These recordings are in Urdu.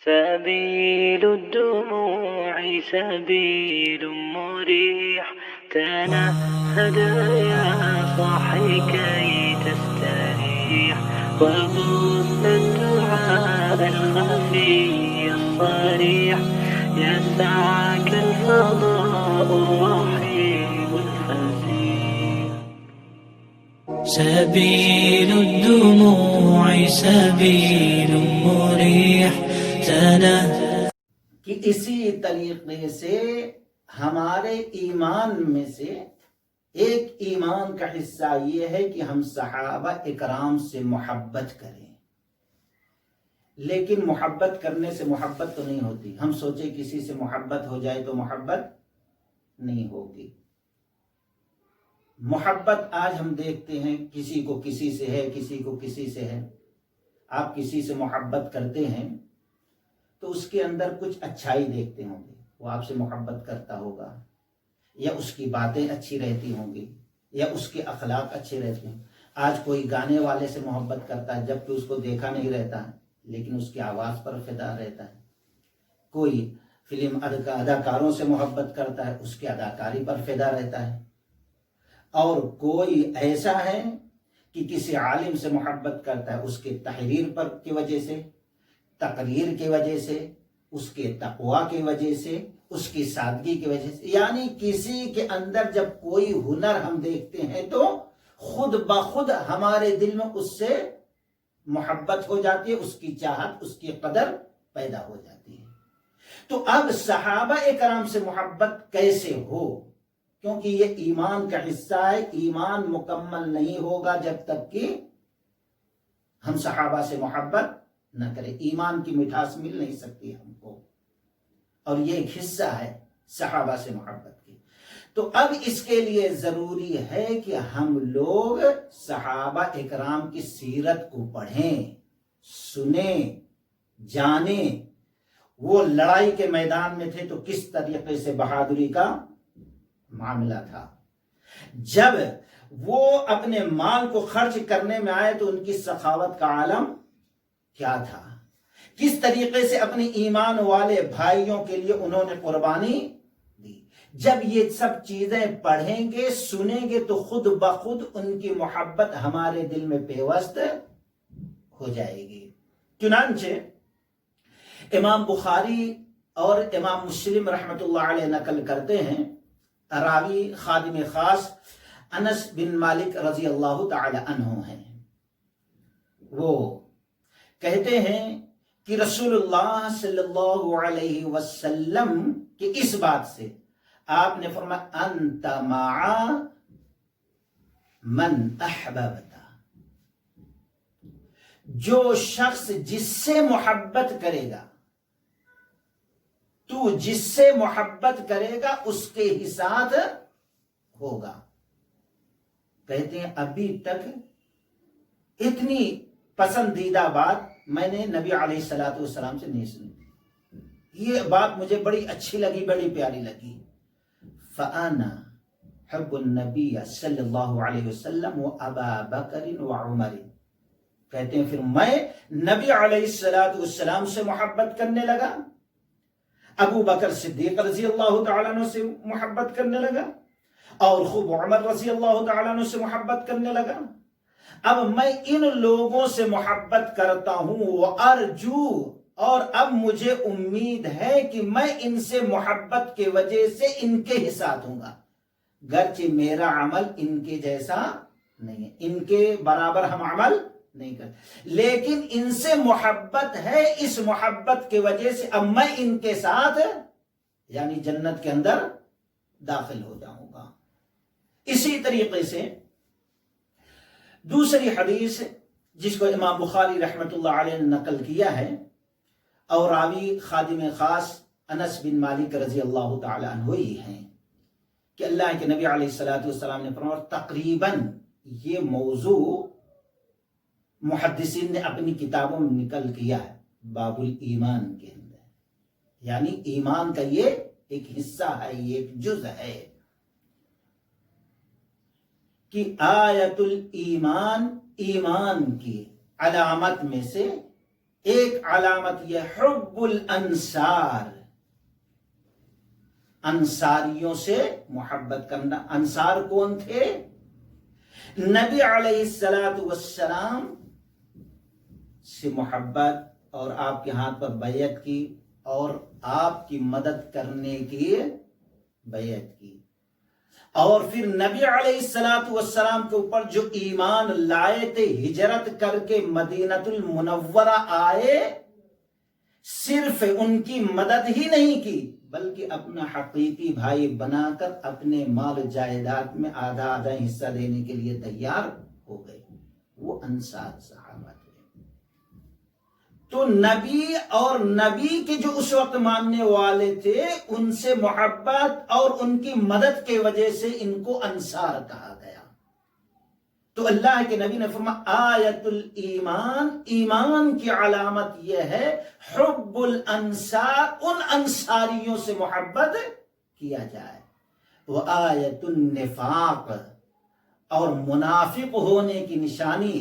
سبيل الدموع سبيل مريح، تنهد يا صاحي كي تستريح، وبث الدعاء الخفي الصريح، يسعك الفضاء الرحيم الفسيح. سبيل الدموع سبيل مريح کہ اسی طریقے سے ہمارے ایمان میں سے ایک ایمان کا حصہ یہ ہے کہ ہم صحابہ اکرام سے محبت کریں، لیکن محبت کرنے سے محبت تو نہیں ہوتی۔ ہم سوچے کسی سے محبت ہو جائے تو محبت نہیں ہوگی۔ محبت آج ہم دیکھتے ہیں کسی کو کسی سے ہے، کسی کو کسی سے ہے۔ آپ کسی سے محبت کرتے ہیں تو اس کے اندر کچھ اچھائی دیکھتے ہوں گے، وہ آپ سے محبت کرتا ہوگا، یا اس کی باتیں اچھی رہتی ہوں گی، یا اس کے اخلاق اچھے رہتے ہیں۔ آج کوئی گانے والے سے محبت کرتا ہے جبکہ اس کو دیکھا نہیں رہتا ہے، لیکن اس کی آواز پر فدا رہتا ہے۔ کوئی فلم اداکاروں سے محبت کرتا ہے، اس کی اداکاری پر فدا رہتا ہے۔ اور کوئی ایسا ہے کہ کسی عالم سے محبت کرتا ہے، اس کے تحریر پر کی وجہ سے، تقریر کی وجہ سے، اس کے تقوی کی وجہ سے، اس کی سادگی کی وجہ سے، یعنی کسی کے اندر جب کوئی ہنر ہم دیکھتے ہیں تو خود بخود ہمارے دل میں اس سے محبت ہو جاتی ہے، اس کی چاہت، اس کی قدر پیدا ہو جاتی ہے۔ تو اب صحابہ کرام سے محبت کیسے ہو؟ کیونکہ یہ ایمان کا حصہ ہے۔ ایمان مکمل نہیں ہوگا جب تک کہ ہم صحابہ سے محبت نہ کرے، ایمان کی مٹھاس مل نہیں سکتی ہم کو، اور یہ ایک حصہ ہے صحابہ سے محبت کی۔ تو اب اس کے لیے ضروری ہے کہ ہم لوگ صحابہ اکرام کی سیرت کو پڑھیں، سنیں، جانیں۔ وہ لڑائی کے میدان میں تھے تو کس طریقے سے بہادری کا معاملہ تھا، جب وہ اپنے مال کو خرچ کرنے میں آئے تو ان کی سخاوت کا عالم کیا تھا، کس طریقے سے اپنے ایمان والے بھائیوں کے لیے انہوں نے قربانی دی۔ جب یہ سب چیزیں پڑھیں گے، سنیں گے تو خود بخود ان کی محبت ہمارے دل میں پیوست ہو جائے گی۔ چنانچہ امام بخاری اور امام مسلم رحمۃ اللہ علیہ نقل کرتے ہیں، راوی خادم خاص انس بن مالک رضی اللہ تعالی عنہ ہیں۔ وہ کہتے ہیں کہ رسول اللہ صلی اللہ علیہ وسلم کی اس بات سے آپ نے فرمایا انت مع من احببت، جو شخص جس سے محبت کرے گا، تو جس سے محبت کرے گا اس کے ہی ساتھ ہوگا۔ کہتے ہیں ابھی تک اتنی پسندیدہ بات میں نے نبی علیہ السلام سے نہیں سنی، یہ بات مجھے بڑی اچھی لگی، بڑی پیاری لگی۔ فَأَنَا حب النبی صلی اللہ علیہ وسلم و ابا بکر و عمر، کہتے ہیں پھر میں نبی علیہ السلام سے محبت کرنے لگا، ابو بکر صدیق رضی اللہ تعالیٰ عنہ سے محبت کرنے لگا، اور خوب عمر رضی اللہ تعالیٰ عنہ سے محبت کرنے لگا۔ اب میں ان لوگوں سے محبت کرتا ہوں، وارجو، اور اب مجھے امید ہے کہ میں ان سے محبت کی وجہ سے ان کے ہی ساتھ ہوں گا، گرچہ میرا عمل ان کے جیسا نہیں ہے، ان کے برابر ہم عمل نہیں کرتے، لیکن ان سے محبت ہے، اس محبت کی وجہ سے اب میں ان کے ساتھ یعنی جنت کے اندر داخل ہو جاؤں گا۔ اسی طریقے سے دوسری حدیث جس کو امام بخاری رحمۃ اللہ علیہ نے نقل کیا ہے، اور راوی خادم خاص انس بن مالک رضی اللہ تعالی عنہ ہی ہیں، کہ اللہ کے نبی علیہ السلام نے فرمایا، تقریباً یہ موضوع محدثین نے اپنی کتابوں میں نقل کیا ہے باب الایمان کے اندر، یعنی ایمان کا یہ ایک حصہ ہے، یہ ایک جز ہے کہ آیت الایمان، ایمان کی علامت میں سے ایک علامت یہ حب الانصار، انصاریوں سے محبت کرنا۔ انصار کون تھے؟ نبی علیہ السلام سے محبت اور آپ کے ہاتھ پر بیعت کی اور آپ کی مدد کرنے کی بیعت کی، اور پھر نبی علیہ السلام کے اوپر جو ایمان لائے تھے، ہجرت کر کے مدینۃ المنورہ آئے، صرف ان کی مدد ہی نہیں کی بلکہ اپنا حقیقی بھائی بنا کر اپنے مال جائیداد میں آدھا آدھا حصہ دینے کے لیے تیار ہو گئے۔ وہ انصار صحابہ تھے۔ تو نبی اور نبی کے جو اس وقت ماننے والے تھے، ان سے محبت اور ان کی مدد کی وجہ سے ان کو انصار کہا گیا۔ تو اللہ کے نبی نے فرمایا آیت الایمان، ایمان کی علامت یہ ہے حب الانصار، ان انصاریوں سے محبت کیا جائے۔ وہ آیت النفاق، اور منافق ہونے کی نشانی،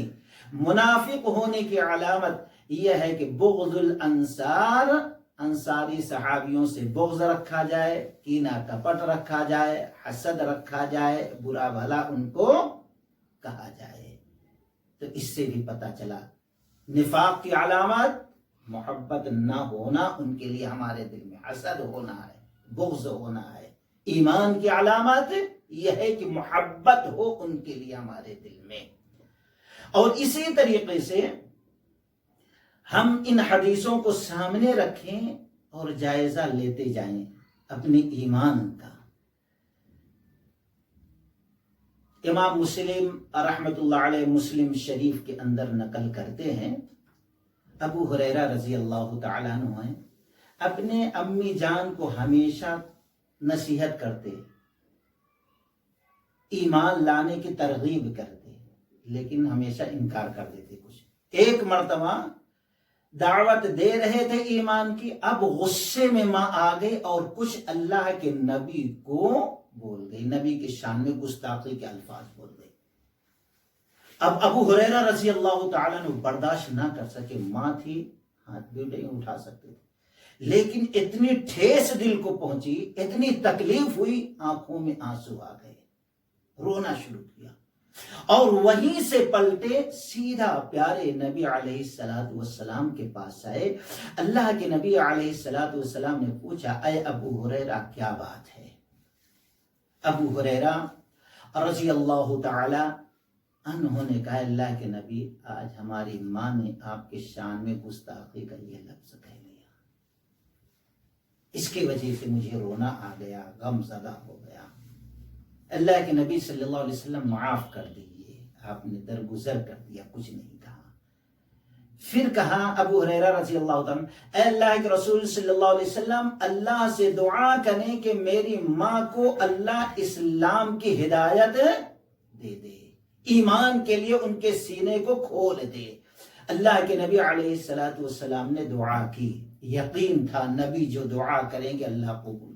منافق ہونے کی علامت یہ ہے کہ بغض الانصار، انصاری صحابیوں سے بغض رکھا جائے، کینہ کپٹ رکھا جائے، حسد رکھا جائے، برا بھلا ان کو کہا جائے۔ تو اس سے بھی پتہ چلا نفاق کی علامت محبت نہ ہونا، ان کے لیے ہمارے دل میں حسد ہونا ہے، بغض ہونا ہے۔ ایمان کی علامت یہ ہے کہ محبت ہو ان کے لیے ہمارے دل میں۔ اور اسی طریقے سے ہم ان حدیثوں کو سامنے رکھیں اور جائزہ لیتے جائیں اپنے ایمان کا۔ امام مسلم رحمۃ اللہ علیہ مسلم شریف کے اندر نقل کرتے ہیں، ابو ہریرہ رضی اللہ تعالیٰ عنہ ہیں، اپنے امی جان کو ہمیشہ نصیحت کرتے، ایمان لانے کی ترغیب کرتے، لیکن ہمیشہ انکار کر دیتے۔ کچھ ایک مرتبہ دعوت دے رہے تھے ایمان کی، اب غصے میں ماں آ گئی اور کچھ اللہ کے نبی کو بول گئی، نبی کے شان میں گستاخی کے الفاظ بول گئی۔ اب ابو ہریرہ رضی اللہ تعالیٰ نے برداشت نہ کر سکے، ماں تھی، ہاتھ بھی نہیں اٹھا سکتے تھے، لیکن اتنی ٹھیس دل کو پہنچی، اتنی تکلیف ہوئی، آنکھوں میں آنسو آ گئے، رونا شروع کیا، اور وہیں سے پلٹے سیدھا پیارے نبی علیہ السلام کے پاس آئے۔ اللہ کے نبی علیہ السلام نے پوچھا، اے ابو ہریرہ کیا بات ہے؟ ابو ہریرہ رضی اللہ تعالی عنہ نے کہا، اللہ کے نبی آج ہماری ماں نے آپ کے شان میں گستاخی کا یہ لفظ کہہ لیا، اس کی وجہ سے مجھے رونا آ گیا، غم زدہ ہو گیا۔ اللہ کے نبی صلی اللہ علیہ وسلم معاف کر دیجئے، آپ نے درگزر کر دیا، کچھ نہیں کہا۔ پھر کہا ابو ہریرہ رضی اللہ عنہ، اے اللہ کے رسول صلی اللہ علیہ وسلم، اللہ سے دعا کریں کہ میری ماں کو اللہ اسلام کی ہدایت دے دے، ایمان کے لیے ان کے سینے کو کھول دے۔ اللہ کے نبی علیہ السلام نے دعا کی، یقین تھا نبی جو دعا کریں گے اللہ قبول۔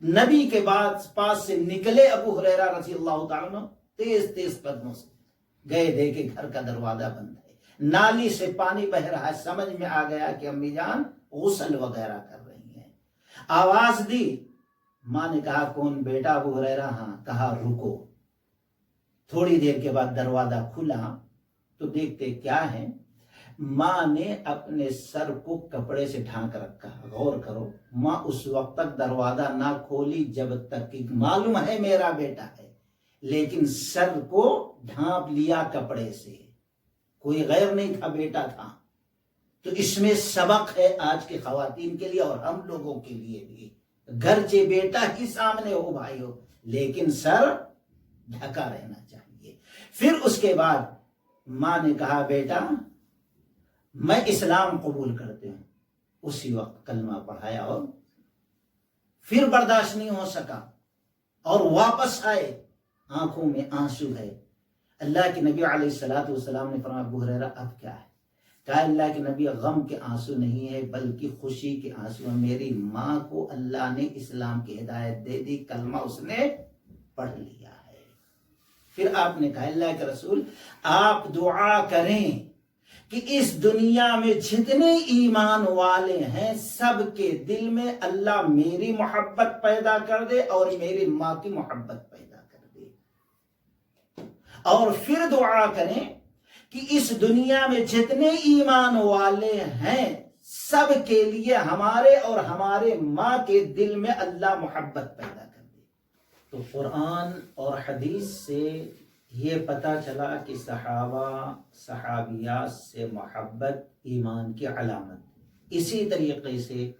نبی کے بعد پاس سے نکلے ابو ہریرہ رضی اللہ تعالیٰ تیز تیز قدموں سے گئے، دیکھے گھر کا دروازہ بند ہے، نالی سے پانی بہ رہا ہے، سمجھ میں آ گیا کہ امی جان غسل وغیرہ کر رہی ہیں۔ آواز دی، ماں نے کہا کون بیٹا؟ ابو ہریرہ ہاں۔ کہا رکو۔ تھوڑی دیر کے بعد دروازہ کھلا تو دیکھتے کیا ہے، ماں نے اپنے سر کو کپڑے سے ڈھانک رکھا۔ غور کرو، ماں اس وقت تک دروازہ نہ کھولی جب تک کہ معلوم ہے میرا بیٹا ہے، لیکن سر کو ڈھانپ لیا کپڑے سے، کوئی غیر نہیں تھا، بیٹا تھا۔ تو اس میں سبق ہے آج کے خواتین کے لیے اور ہم لوگوں کے لیے بھی، گرچہ بیٹا ہی سامنے ہو بھائی ہو، لیکن سر ڈھکا رہنا چاہیے۔ پھر اس کے بعد ماں نے کہا بیٹا میں اسلام قبول کرتے ہوں، اسی وقت کلمہ پڑھایا، اور پھر برداشت نہیں ہو سکا اور واپس آئے، آنکھوں میں آنسو ہے۔ اللہ کے نبی علیہ السلام نے فرمایا ابو ہریرہ اب کیا ہے؟ کہا اللہ کے نبی غم کے آنسو نہیں ہے بلکہ خوشی کے آنسو ہیں، میری ماں کو اللہ نے اسلام کی ہدایت دے دی، کلمہ اس نے پڑھ لیا ہے۔ پھر آپ نے کہا اللہ کے رسول آپ دعا کریں کہ اس دنیا میں جتنے ایمان والے ہیں سب کے دل میں اللہ میری محبت پیدا کر دے اور میری ماں کی محبت پیدا کر دے، اور پھر دعا کریں کہ اس دنیا میں جتنے ایمان والے ہیں سب کے لیے ہمارے اور ہمارے ماں کے دل میں اللہ محبت پیدا کر دے۔ تو قرآن اور حدیث سے یہ پتہ چلا کہ صحابہ صحابیات سے محبت ایمان کی علامت۔ اسی طریقے سے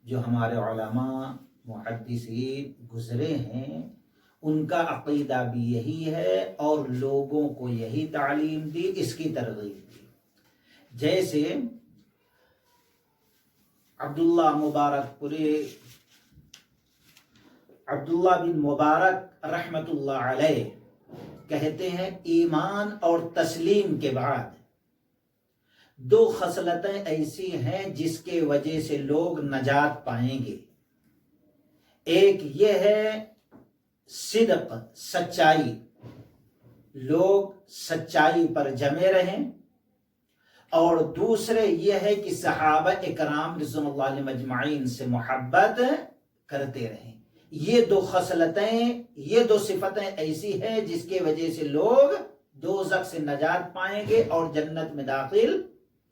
جو ہمارے علماء محدثین گزرے ہیں ان کا عقیدہ بھی یہی ہے اور لوگوں کو یہی تعلیم دی، اس کی ترغیب دی۔ جیسے عبداللہ بن مبارک رحمت اللہ علیہ کہتے ہیں ایمان اور تسلیم کے بعد دو خصلتیں ایسی ہیں جس کے وجہ سے لوگ نجات پائیں گے۔ ایک یہ ہے صدق، سچائی، لوگ سچائی پر جمے رہیں، اور دوسرے یہ ہے کہ صحابہ اکرام رضوان اللہ علیہم اجمعین سے محبت کرتے رہیں۔ یہ دو خصلتیں، یہ دو صفتیں ایسی ہیں جس کی وجہ سے لوگ دوزخ سے نجات پائیں گے اور جنت میں داخل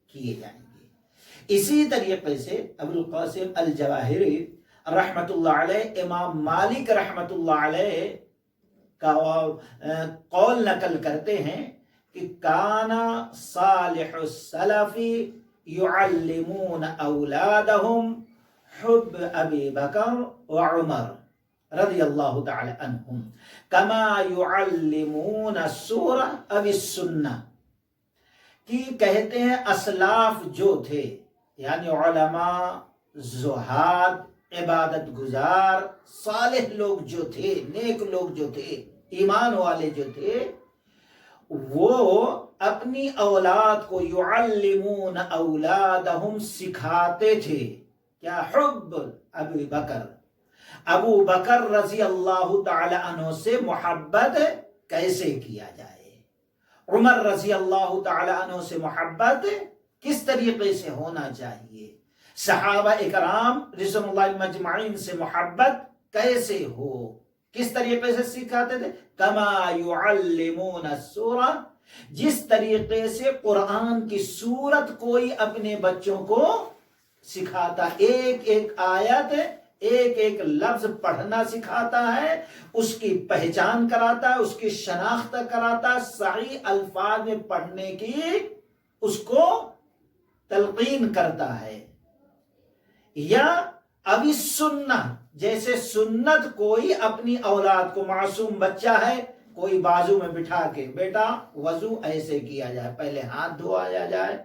کیے جائیں گے۔ اسی طریقے سے ابو القاسم الجواہری رحمت اللہ علیہ امام مالک رحمت اللہ علیہ کا قول نقل کرتے ہیں کہ کانا صالح السلف يعلمون اولادهم حب ابی بکر وعمر رضی اللہ تعالی عنہم کما يعلمون السورہ او السنہ، کہ کہتے ہیں اسلاف جو تھے یعنی علماء، زہاد، عبادت گزار، صالح لوگ جو تھے، نیک لوگ جو تھے، ایمان والے جو تھے، وہ اپنی اولاد کو یعلمون اولادہم سکھاتے تھے کیا؟ حب ابی بکر، ابو بکر رضی اللہ تعالی عنہ سے محبت کیسے کیا جائے، عمر رضی اللہ تعالی عنہ سے محبت کس طریقے سے ہونا چاہیے، صحابہ اکرام رضوان اللہ مجمعین سے محبت کیسے ہو، کس طریقے سے سکھاتے تھے؟ کما یعلمون السورہ، جس طریقے سے قرآن کی سورت کوئی اپنے بچوں کو سکھاتا، ایک ایک آیت، ایک ایک لفظ پڑھنا سکھاتا ہے، اس کی پہچان کراتا ہے، اس کی شناخت کراتا ہے، صحیح الفاظ میں پڑھنے کی اس کو تلقین کرتا ہے۔ یا ابھی سننا، جیسے سنت کوئی اپنی اولاد کو، معصوم بچہ ہے، کوئی بازو میں بٹھا کے بیٹا وضو ایسے کیا جائے، پہلے ہاتھ دھویا جائے،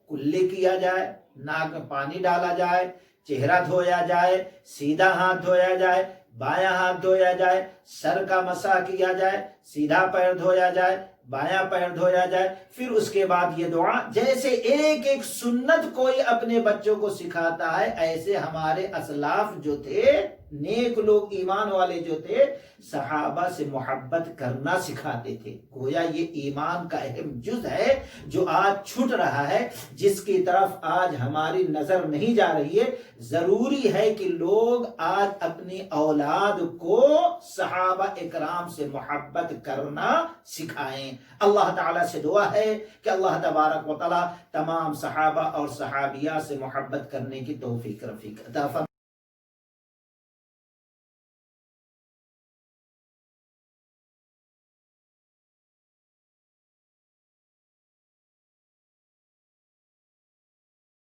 کلی کیا جائے، ناک میں پانی ڈالا جائے، چہرہ دھویا جائے، سیدھا ہاتھ دھویا جائے، بایاں ہاتھ دھویا جائے، سر کا مسح کیا جائے، سیدھا پیر دھویا جائے، بایاں پیر دھویا جائے، پھر اس کے بعد یہ دعا، جیسے ایک ایک سنت کوئی اپنے بچوں کو سکھاتا ہے، ایسے ہمارے اسلاف جو تھے، نیک لوگ، ایمان والے جو تھے، صحابہ سے محبت کرنا سکھاتے تھے۔ گویا یہ ایمان کا اہم جز ہے جو آج چھٹ رہا ہے، جس کی طرف آج ہماری نظر نہیں جا رہی ہے۔ ضروری ہے کہ لوگ آج اپنی اولاد کو صحابہ اکرام سے محبت کرنا سکھائیں۔ اللہ تعالیٰ سے دعا ہے کہ اللہ تبارک و تعالیٰ تمام صحابہ اور صحابیات سے محبت کرنے کی توفیق عطا فرمائے۔